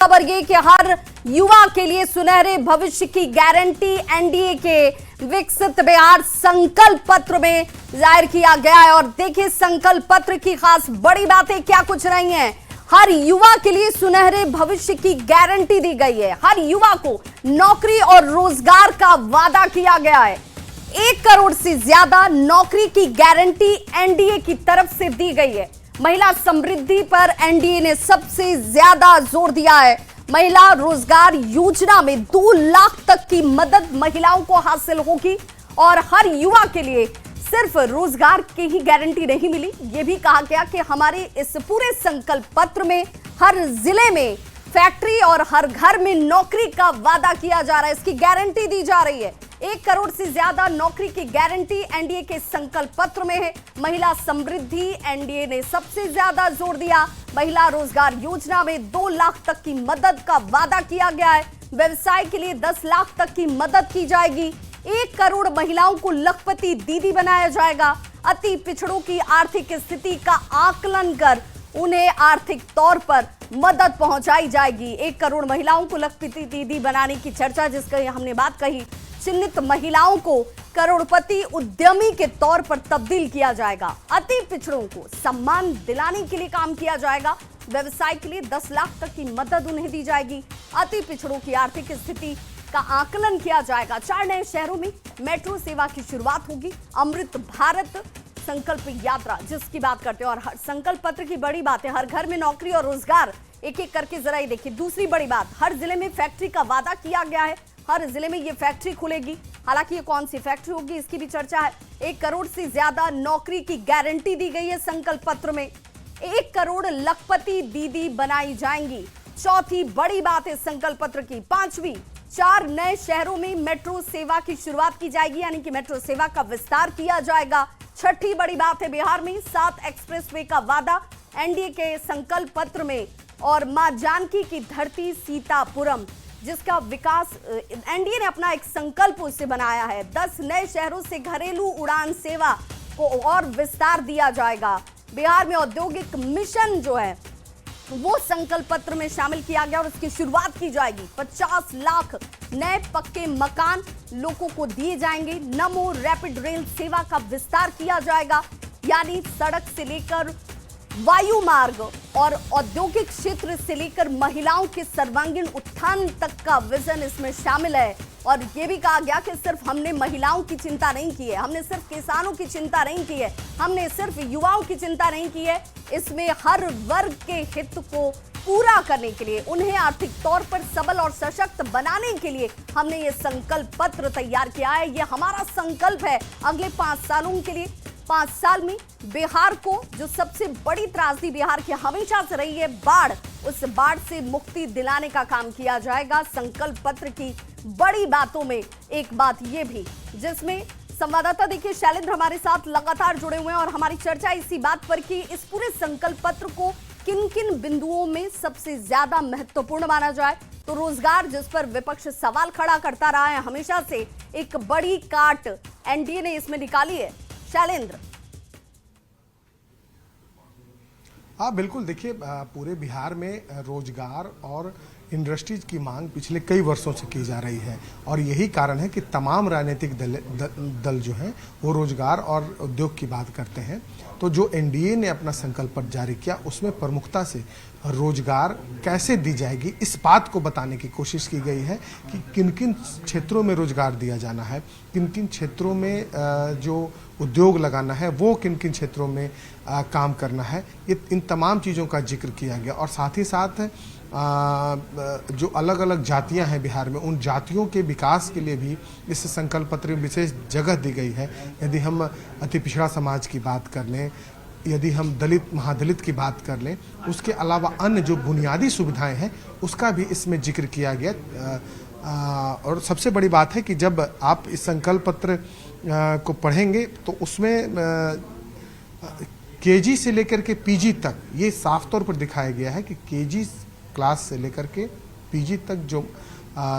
खबर ये कि हर युवा के लिए सुनहरे भविष्य की गारंटी एनडीए के विकसित बिहार संकल्प पत्र में जाहिर किया गया है। और देखिए संकल्प पत्र की खास बड़ी बातें क्या कुछ रही हैं। हर युवा के लिए सुनहरे भविष्य की गारंटी दी गई है। हर युवा को नौकरी और रोजगार का वादा किया गया है। 1 करोड़ से ज्यादा नौकरी की गारंटी एनडीए की तरफ से दी गई है। महिला समृद्धि पर एनडीए ने सबसे ज्यादा जोर दिया है। महिला रोजगार योजना में 2 लाख तक की मदद महिलाओं को हासिल होगी। और हर युवा के लिए सिर्फ रोजगार की ही गारंटी नहीं मिली, यह भी कहा गया कि हमारे इस पूरे संकल्प पत्र में हर जिले में फैक्ट्री और हर घर में नौकरी का वादा किया जा रहा है। इसकी गारंटी दी जा रही है। 1 करोड़ से ज्यादा नौकरी की गारंटी एनडीए के संकल्प पत्र में है। महिला समृद्धि एनडीए ने सबसे ज्यादा जोर दिया। महिला रोजगार योजना में 2 लाख तक की मदद का वादा किया गया है। व्यवसाय के लिए 10 लाख तक की मदद की जाएगी। 1 करोड़ महिलाओं को लखपति दीदी बनाया जाएगा। अति पिछड़ों की आर्थिक स्थिति का आकलन कर उन्हें आर्थिक तौर पर मदद पहुंचाई जाएगी। 1 करोड़ महिलाओं को लखपति दीदी बनाने की चर्चा, जिसकी हमने बात कही, चिन्हित महिलाओं को करोड़पति उद्यमी के तौर पर तब्दील किया जाएगा। अति पिछड़ों को सम्मान दिलाने के लिए काम किया जाएगा। व्यवसाय के लिए 10 लाख तक की मदद उन्हें दी जाएगी। अति पिछड़ों की आर्थिक स्थिति का आकलन किया जाएगा। 4 नए शहरों में मेट्रो सेवा की शुरुआत होगी। अमृत भारत संकल्प यात्रा जिसकी बात करते हैं, और हर संकल्प पत्र की बड़ी बात है, हर घर में नौकरी और रोजगार। एक एक करके जरा ये देखिए। दूसरी बड़ी बात, हर जिले में फैक्ट्री का वादा किया गया है। हर जिले में ये फैक्ट्री खुलेगी। हालांकि ये कौन सी फैक्ट्री होगी इसकी भी चर्चा है। 1 करोड़ से ज्यादा नौकरी की गारंटी दी गई है संकल्प पत्र में। 1 करोड़ लखपति दीदी बनाई जाएंगी। चौथी बड़ी बात है संकल्प पत्र की। 5वीं, 4 नए शहरों में मेट्रो सेवा की शुरुआत की जाएगी, यानी कि मेट्रो सेवा का विस्तार किया जाएगा। 6ठी बड़ी बात है, बिहार में 7 एक्सप्रेसवे का वादा एनडीए के संकल्प पत्र में। और मां जानकी की धरती सीतापुरम, जिसका विकास एनडीए ने अपना एक संकल्प उससे बनाया है। 10 नए शहरों से घरेलू उड़ान सेवा को और विस्तार दिया जाएगा। बिहार में औद्योगिक मिशन जो है वो संकल्प पत्र में शामिल किया गया और उसकी शुरुआत की जाएगी। 50 लाख नए पक्के मकान लोगों को दिए जाएंगे। नमो रैपिड रेल सेवा का विस्तार किया जाएगा, यानी सड़क से लेकर वायु मार्ग और औद्योगिक क्षेत्र से लेकर महिलाओं के सर्वांगीण उत्थान तक का विजन इसमें शामिल है। और यह भी कहा गया कि सिर्फ हमने महिलाओं की चिंता नहीं की है, हमने सिर्फ किसानों की चिंता नहीं की है, हमने सिर्फ युवाओं की चिंता नहीं की है। इसमें हर वर्ग के हित को पूरा करने के लिए, उन्हें आर्थिक तौर पर सबल और सशक्त बनाने के लिए हमने ये संकल्प पत्र तैयार किया है। ये हमारा संकल्प है अगले 5 सालों के लिए। 5 साल में बिहार को, जो सबसे बड़ी त्रासदी बिहार की हमेशा से रही है, बाढ़, उस बाढ़ से मुक्ति दिलाने का काम किया जाएगा। संकल्प पत्र की बड़ी बातों में एक बात यह भी, जिसमें संवाददाता देखिए शैलेंद्र हमारे साथ लगातार जुड़े हुए हैं और हमारी चर्चा इसी बात पर कि इस पूरे संकल्प पत्र को किन किन बिंदुओं में सबसे ज्यादा महत्वपूर्ण माना जाए। तो रोजगार, जिस पर विपक्ष सवाल खड़ा करता रहा है हमेशा से, एक बड़ी काट एनडीए ने इसमें निकाली है। शैलेंद्र। हाँ बिल्कुल, देखिए पूरे बिहार में रोजगार और इंडस्ट्रीज की मांग पिछले कई वर्षों से की जा रही है और यही कारण है कि तमाम राजनीतिक दल जो हैं वो रोजगार और उद्योग की बात करते हैं। तो जो एनडीए ने अपना संकल्प पत्र जारी किया उसमें प्रमुखता से रोजगार कैसे दी जाएगी इस बात को बताने की कोशिश की गई है कि किन किन क्षेत्रों में रोजगार दिया जाना है, किन किन क्षेत्रों में जो उद्योग लगाना है, वो किन किन क्षेत्रों में काम करना है। ये इन तमाम चीज़ों का जिक्र किया गया और साथ ही साथ जो अलग अलग जातियां हैं बिहार में, उन जातियों के विकास के लिए भी इस संकल्प पत्र में विशेष जगह दी गई है। यदि हम अति पिछड़ा समाज की बात कर लें, यदि हम दलित महादलित की बात कर लें, उसके अलावा अन्य जो बुनियादी सुविधाएं हैं उसका भी इसमें जिक्र किया गया। और सबसे बड़ी बात है कि जब आप इस संकल्प पत्र को पढ़ेंगे तो उसमें केजी से लेकर के पीजी तक ये साफ तौर पर दिखाया गया है कि केजी क्लास से लेकर के पीजी तक जो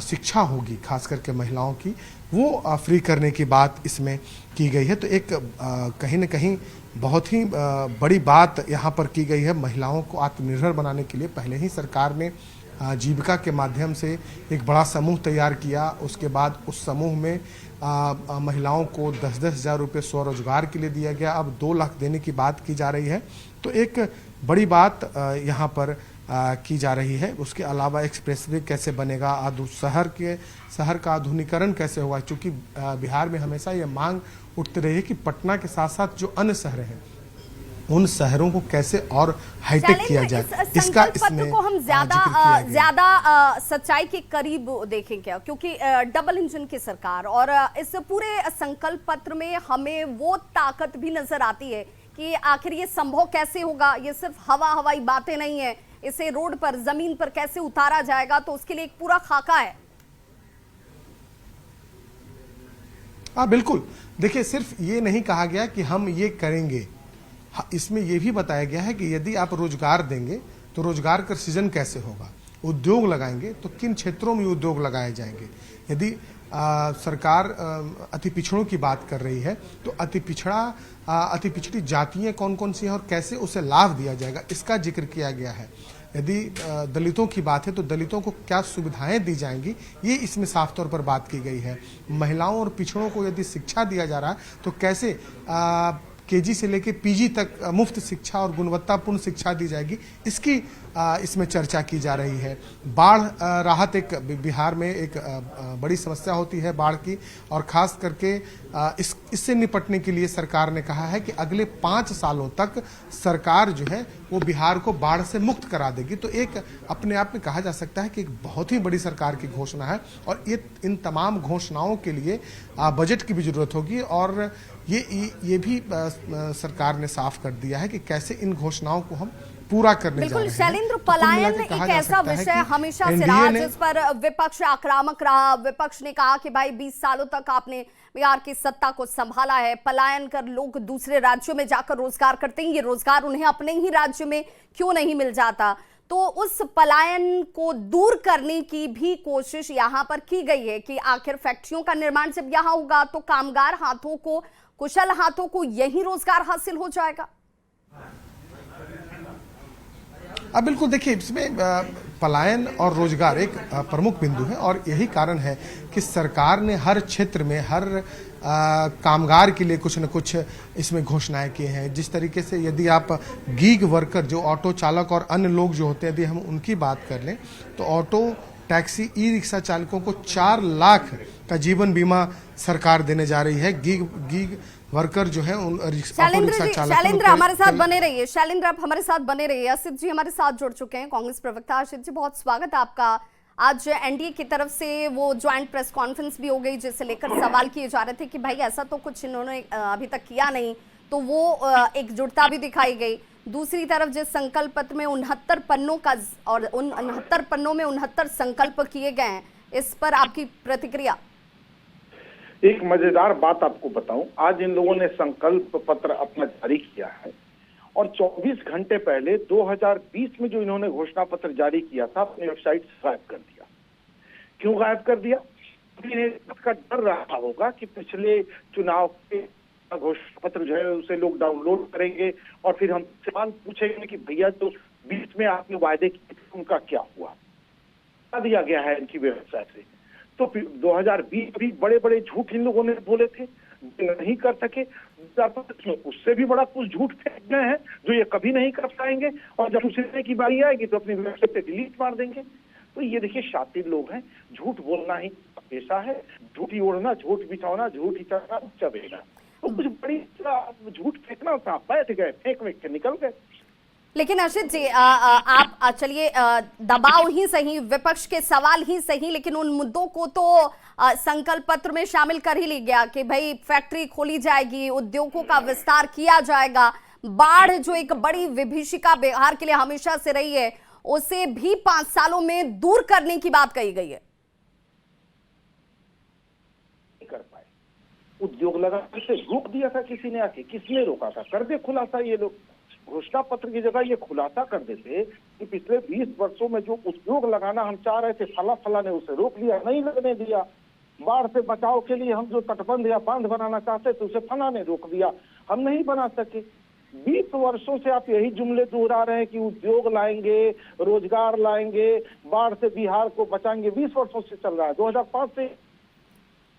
शिक्षा होगी खास करके महिलाओं की, वो फ्री करने की बात इसमें की गई है। तो एक कहीं न कहीं बहुत ही बड़ी बात यहाँ पर की गई है। महिलाओं को आत्मनिर्भर बनाने के लिए पहले ही सरकार ने जीविका के माध्यम से एक बड़ा समूह तैयार किया। उसके बाद उस समूह में महिलाओं को 10-10 हज़ार रुपये स्वरोजगार के लिए दिया गया। अब 2 लाख देने की बात की जा रही है। तो एक बड़ी बात यहाँ पर की जा रही है। उसके अलावा एक्सप्रेसवे कैसे बनेगा, शहर का आधुनिकीकरण कैसे होगा, क्योंकि बिहार में हमेशा ये मांग उठती रही है कि पटना के साथ साथ जो अन्य शहर हैं उन शहरों को कैसे और हाईटेक किया जाए। इसका पत्र को हम ज्यादा सच्चाई के करीब देखें क्या, क्योंकि डबल इंजन की सरकार और इस पूरे संकल्प पत्र में हमें वो ताकत भी नजर आती है कि आखिर ये संभव कैसे होगा। ये सिर्फ हवाई बातें नहीं है, इसे रोड पर जमीन पर कैसे उतारा जाएगा, तो उसके लिए एक पूरा खाका है। हाँ बिल्कुल, देखिए सिर्फ ये नहीं कहा गया कि हम ये करेंगे, इसमें यह भी बताया गया है कि यदि आप रोजगार देंगे तो रोजगार का सृजन कैसे होगा, उद्योग लगाएंगे तो किन क्षेत्रों में उद्योग लगाए जाएंगे। यदि सरकार अति पिछड़ों की बात कर रही है तो अति पिछड़ी जातियां कौन कौन सी हैं और कैसे उसे लाभ दिया जाएगा, इसका जिक्र किया गया है। यदि दलितों की बात है तो दलितों को क्या सुविधाएं दी जाएंगी, ये इसमें साफ तौर पर बात की गई है। महिलाओं और पिछड़ों को यदि शिक्षा दिया जा रहा है तो कैसे केजी से लेकर पीजी तक मुफ्त शिक्षा और गुणवत्तापूर्ण शिक्षा दी जाएगी, इसकी इसमें चर्चा की जा रही है। बाढ़ राहत एक बिहार में एक बड़ी समस्या होती है बाढ़ की, और खास करके इससे निपटने के लिए सरकार ने कहा है कि अगले 5 सालों तक सरकार जो है वो बिहार को बाढ़ से मुक्त करा देगी। तो एक अपने आप में कहा जा सकता है कि एक बहुत ही बड़ी सरकार की घोषणा है, और इन तमाम घोषणाओं के लिए बजट की भी जरूरत होगी। और ये भी सरकार ने साफ कर दिया है कि कैसे इन घोषणाओं को हम पूरा करने जा रहे हैं। बिल्कुल शैलेंद्र, पलायन एक ऐसा विषय हमेशा से रहा जिस पर विपक्ष आक्रामक रहा। विपक्ष ने कहा कि भाई 20 सालों तक आपने बिहार की सत्ता को संभाला है, पलायन कर लोग दूसरे राज्यों में जाकर रोजगार करते हैं, ये रोजगार उन्हें अपने ही राज्य में क्यों नहीं मिल जाता। तो उस पलायन को दूर करने की भी कोशिश यहाँ पर की गई है कि आखिर फैक्ट्रियों का निर्माण जब यहाँ होगा तो कामगार हाथों को, कुशल हाथों को यही रोजगार हासिल हो जाएगा। अब बिल्कुल देखिए, इसमें पलायन और रोजगार एक प्रमुख बिंदु है, और यही कारण है कि सरकार ने हर क्षेत्र में हर कामगार के लिए कुछ न कुछ इसमें घोषणाएं की हैं। जिस तरीके से यदि आप गीग वर्कर जो ऑटो चालक और अन्य लोग जो होते हैं, यदि हम उनकी बात कर लें तो ऑटो टैक्सी ई रिक्शा चालकों को 4 लाख का जीवन बीमा सरकार देने जा रही है। गीग वर्कर जो है उन शैलेंद्र हमारे साथ बने रहिए, शैलेंद्र आप हमारे साथ बने रहिए। असित जी हमारे साथ जुड़ चुके हैं, कांग्रेस प्रवक्ता। असित जी बहुत स्वागत है आपका। आज एनडीए की तरफ से वो ज्वाइंट प्रेस कॉन्फ्रेंस भी हो गई जिसे लेकर सवाल किए जा रहे थे कि भाई ऐसा तो कुछ इन्होंने अभी तक किया नहीं, तो वो एकजुटता भी दिखाई गई। दूसरी तरफ जिस संकल्प पत्र में 69 पन्नों का और उन 69 पन्नों में 69 संकल्प किए गए हैं, इस पर आपकी प्रतिक्रिया? एक मजेदार बात आपको बताऊं, आज इन लोगों ने संकल्प पत्र अपना जारी किया है और 24 घंटे पहले 2020 में जो इन्होंने घोषणा पत्र जारी किया था अपनी वेबसाइट से गायब कर दिया। क्यों गायब कर दिया? इन्हें इसका डर रहा होगा कि पिछले चुनाव के घोषणा पत्र जो है उसे लोग डाउनलोड करेंगे और फिर हम सवाल पूछेंगे कि भैया जो 20 में आपने वायदे किए उनका क्या हुआ। दिया गया है इनकी वेबसाइट से। तो 2020 भी बड़े बड़े झूठ इन लोगों ने बोले थे, नहीं कर सके। उससे भी बड़ा कुछ झूठ फेंक गए हैं जो ये कभी नहीं कर पाएंगे, और जब पूछने की बारी आएगी तो अपनी वेबसाइट पे डिलीट मार देंगे। तो ये देखिए शातिर लोग हैं, झूठ बोलना ही पेशा है, झूठ ही ओढ़ना, झूठ बिछाना, झूठ ही चढ़ना, चबेना। तो कुछ बड़ी झूठ फेंकना था, बैठ गए, फेंक के निकल गए। लेकिन असित जी आप चलिए दबाव ही सही, विपक्ष के सवाल ही सही, लेकिन उन मुद्दों को तो संकल्प पत्र में शामिल कर ही लिया गया कि भाई फैक्ट्री खोली जाएगी, उद्योगों का विस्तार किया जाएगा, बाढ़ जो एक बड़ी विभीषिका बिहार के लिए हमेशा से रही है उसे भी 5 सालों में दूर करने की बात कही गई है। कर पाए, उद्योग लगाने से रोक दिया था किसी ने आके, किसने रोका था? कर दे खुलासा, ये लोग घोषणा पत्र की जगह ये खुलासा कर देते कि पिछले 20 वर्षों में जो उद्योग लगाना हम चाह रहे थे फला ने उसे रोक लिया, नहीं लगने दिया। बाढ़ से बचाव के लिए हम जो तटबंध या बांध बनाना चाहते थे उसे फला ने रोक दिया, हम नहीं बना सके। 20 वर्षों से आप यही जुमले दोहरा रहे हैं कि उद्योग लाएंगे, रोजगार लाएंगे, बाढ़ से बिहार को बचाएंगे। 20 वर्षों से चल रहा है, 2005 से।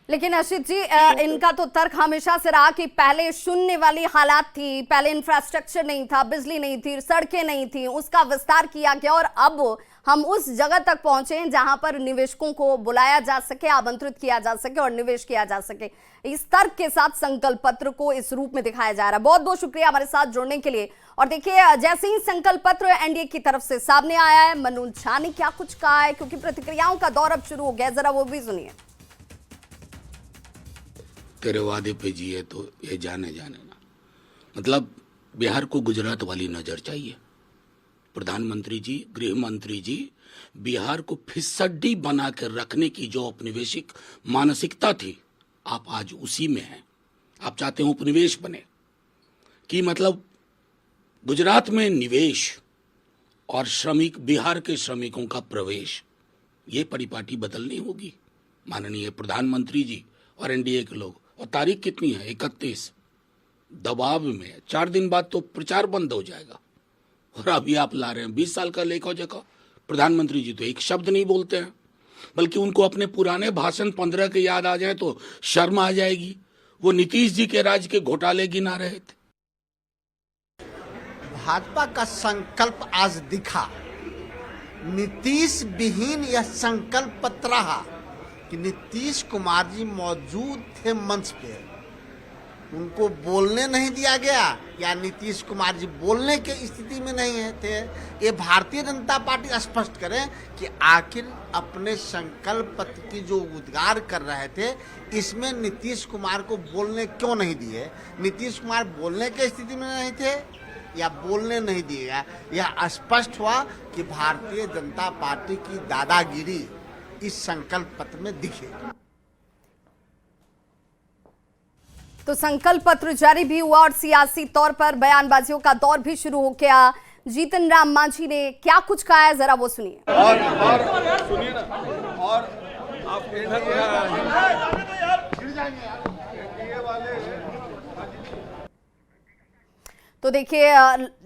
लेकिन अशित जी, इनका तो तर्क हमेशा से रहा कि पहले शून्य वाली हालात थी, पहले इंफ्रास्ट्रक्चर नहीं था, बिजली नहीं थी, सड़कें नहीं थी, उसका विस्तार किया गया और अब हम उस जगह तक पहुंचे हैं जहां पर निवेशकों को बुलाया जा सके, आमंत्रित किया जा सके और निवेश किया जा सके। इस तर्क के साथ संकल्प पत्र को इस रूप में दिखाया जा रहा है। बहुत बहुत शुक्रिया हमारे साथ जुड़ने के लिए। और देखिए, जैसे ही संकल्प पत्र एनडीए की तरफ से सामने आया है, मनोज झा ने क्या कुछ कहा है, क्योंकि प्रतिक्रियाओं का दौर अब शुरू हो गया, जरा वो भी सुनिए। तेरे वादे पे जिए तो ये जाने ना, मतलब बिहार को गुजरात वाली नजर चाहिए। प्रधानमंत्री जी, गृह मंत्री जी, बिहार को फिसड्डी बना कर रखने की जो औपनिवेशिक मानसिकता थी, आप आज उसी में हैं। आप चाहते हैं उपनिवेश बने, कि मतलब गुजरात में निवेश और श्रमिक, बिहार के श्रमिकों का प्रवेश, ये परिपाटी बदलनी होगी। माननीय प्रधानमंत्री जी और एनडीए के लोग, और तारीख कितनी है, 31, दबाव में 4 दिन बाद तो प्रचार बंद हो जाएगा। और अभी आप ला रहे हैं 20 साल का लेखा जोखा। प्रधानमंत्री जी तो एक शब्द नहीं बोलते हैं, बल्कि उनको अपने पुराने भाषण 15 के याद आ जाए तो शर्म आ जाएगी। वो नीतीश जी के राज के घोटाले गिना रहे थे। भाजपा का संकल्प आज दिखा। नीतीश विहीन यह संकल्प पत्र रहा कि नीतीश कुमार जी मौजूद थे मंच पे, उनको बोलने नहीं दिया गया या नीतीश कुमार जी बोलने के स्थिति में नहीं थे। ये भारतीय जनता पार्टी स्पष्ट करें कि आखिर अपने संकल्प पत्र की जो उद्गार कर रहे थे, इसमें नीतीश कुमार को बोलने क्यों नहीं दिए। नीतीश कुमार बोलने के स्थिति में नहीं थे या बोलने नहीं दिया, यह स्पष्ट हुआ कि भारतीय जनता पार्टी की दादागिरी इस संकल्प पत्र में दिखे। तो संकल्प पत्र जारी भी हुआ और सियासी तौर पर बयानबाजियों का दौर भी शुरू हो गया। जीतन राम मांझी ने क्या कुछ कहा है, जरा वो सुनिए। और सुनिए ना, और आप तो देखिए,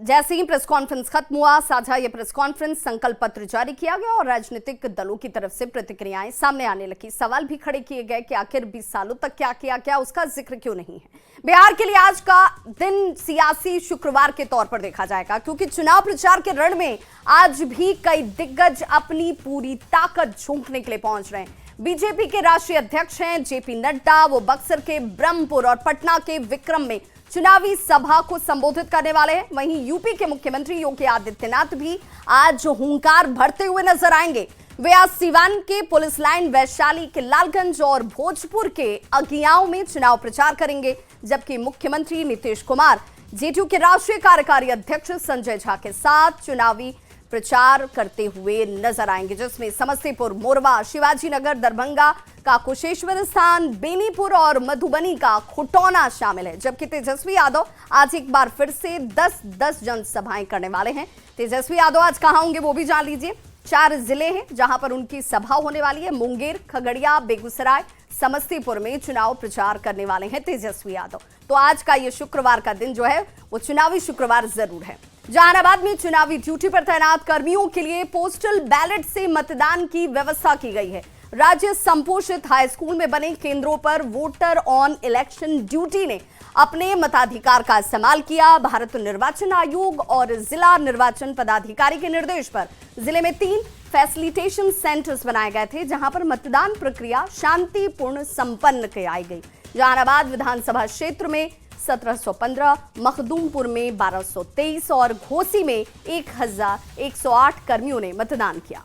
जैसे ही प्रेस कॉन्फ्रेंस खत्म हुआ, साझा ये प्रेस कॉन्फ्रेंस, संकल्प पत्र जारी किया गया और राजनीतिक दलों की तरफ से प्रतिक्रियाएं सामने आने लगी। सवाल भी खड़े किए गए कि आखिर 20 सालों तक क्या किया गया, उसका जिक्र क्यों नहीं है। बिहार के लिए आज का दिन सियासी शुक्रवार के तौर पर देखा जाएगा, क्योंकि चुनाव प्रचार के रण में आज भी कई दिग्गज अपनी पूरी ताकत झोंकने के लिए पहुंच रहे हैं। बीजेपी के राष्ट्रीय अध्यक्ष हैं जेपी नड्डा, वो बक्सर के ब्रह्मपुर और पटना के विक्रम में चुनावी सभा को संबोधित करने वाले हैं। वहीं यूपी के मुख्यमंत्री योगी आदित्यनाथ भी आज हुंकार भरते हुए नजर आएंगे। वे आज सीवान के पुलिस लाइन, वैशाली के लालगंज और भोजपुर के अगियाओं में चुनाव प्रचार करेंगे, जबकि मुख्यमंत्री नीतीश कुमार जेडीयू के राष्ट्रीय कार्यकारी अध्यक्ष संजय झा के साथ चुनावी प्रचार करते हुए नजर आएंगे, जिसमें समस्तीपुर, मोरवा, शिवाजीनगर, दरभंगा का कुशेश्वर स्थान, बेनीपुर और मधुबनी का खुटौना शामिल है। जबकि तेजस्वी यादव आज एक बार फिर से 10-10 जनसभाएं करने वाले हैं। तेजस्वी यादव आज कहां होंगे वो भी जान लीजिए। 4 जिले हैं जहां पर उनकी सभा होने वाली है। मुंगेर, खगड़िया, बेगूसराय, समस्तीपुर में चुनाव प्रचार करने वाले हैं तेजस्वी यादव। तो आज का ये शुक्रवार का दिन जो है वो चुनावी शुक्रवार जरूर है। जहानाबाद में चुनावी ड्यूटी पर तैनात कर्मियों के लिए पोस्टल बैलेट से मतदान की व्यवस्था की गई है। राज्य संपोषित हाई स्कूल में बने केंद्रों पर वोटर ऑन इलेक्शन ड्यूटी ने अपने मताधिकार का इस्तेमाल किया। भारत निर्वाचन आयोग और जिला निर्वाचन पदाधिकारी के निर्देश पर जिले में 3 फैसिलिटेशन सेंटर्स बनाए गए थे, जहां पर मतदान प्रक्रिया शांतिपूर्ण संपन्न कराई गई। जहानाबाद विधानसभा क्षेत्र में 1715, मखदूमपुर में 1223 और घोसी में 1108 कर्मियों ने मतदान किया।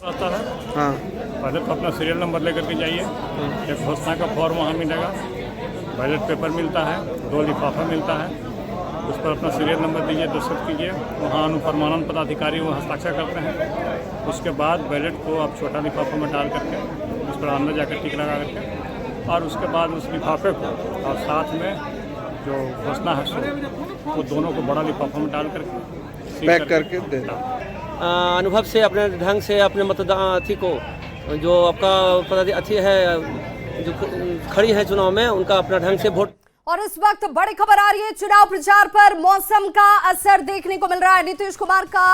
आता है हाँ। पहले तो अपना सीरियल नंबर लेकर के जाइए, एक घोषणा का फॉर्म वहाँ मिलेगा, बैलेट पेपर मिलता है, 2 लिफाफा मिलता है, उस पर अपना सीरियल नंबर दीजिए, दस्तखत कीजिए, वहाँ अनुप्रमाणन पदाधिकारी वो हस्ताक्षर करते हैं। उसके बाद बैलेट को आप छोटा लिफाफा में डाल करके उस पर अंदर जाकर टिक लगा करके, और उसके बाद उस लिफाफे को और साथ में जो घोषणा है वो दोनों को बड़ा लिफाफा में डाल करके पैक करके दे। अनुभव से अपने ढंग से अपने मतदान अथी को, जो आपका पदाधिकारी है जो खड़ी है चुनाव में, उनका अपना ढंग से वोट। और इस वक्त बड़ी खबर आ रही है चुनाव प्रचार पर मौसम का असर देखने को मिल रहा है। नीतीश कुमार का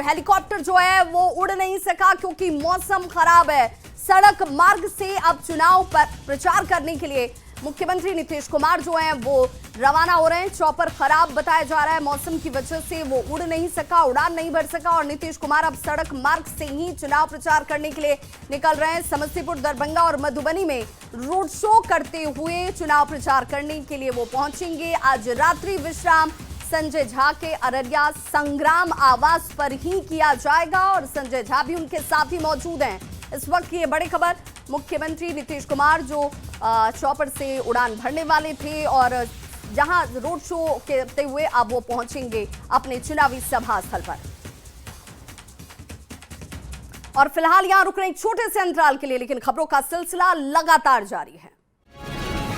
हेलीकॉप्टर जो है वो उड़ नहीं सका क्योंकि मौसम खराब है। सड़क मार्ग से अब चुनाव पर प्रचार करने के लिए मुख्यमंत्री नीतीश कुमार जो हैं वो रवाना हो रहे हैं। चॉपर खराब बताया जा रहा है, मौसम की वजह से वो उड़ नहीं सका, उड़ान नहीं भर सका और नीतीश कुमार अब सड़क मार्ग से ही चुनाव प्रचार करने के लिए निकल रहे हैं। समस्तीपुर, दरभंगा और मधुबनी में रोड शो करते हुए चुनाव प्रचार करने के लिए वो पहुंचेंगे। आज रात्रि विश्राम संजय झा के अररिया संग्राम आवास पर ही किया जाएगा और संजय झा भी उनके साथ ही मौजूद हैं। इस वक्त की ये बड़ी खबर, मुख्यमंत्री नीतीश कुमार जो चॉपर से उड़ान भरने वाले थे और जहां रोड शो करते हुए अब वो पहुंचेंगे अपने चुनावी सभा स्थल पर। और फिलहाल यहां रुक रहे एक छोटे से अंतराल के लिए, लेकिन खबरों का सिलसिला लगातार जारी है।